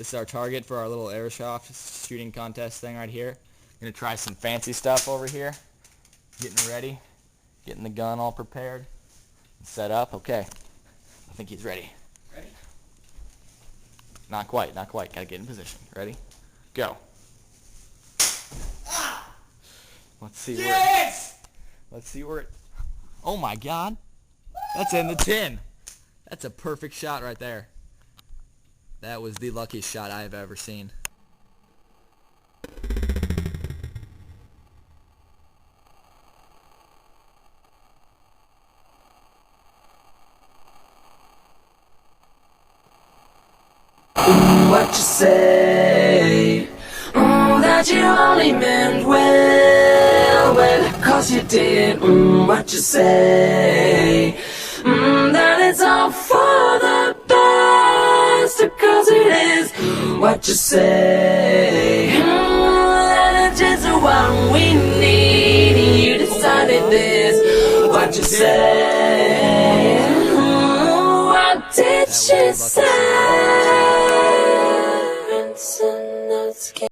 This is our target for our little Airsoft shooting contest thing right here. Gonna try some fancy stuff over here. Getting ready. Getting the gun all prepared. Set up. Okay. I think he's ready. Ready? Not quite, not quite. Gotta get in position. Ready? Go. Ah! Let's see Yes! Let's see where it... Oh my God. That's in the tin. That's a perfect shot right there. That was the luckiest shot I have ever seen. What you say? That you only meant well, cause you did. What you say? That it's all for the best, cause it is. What you say? That it's just what we need. You decided this. What you say? What did she say?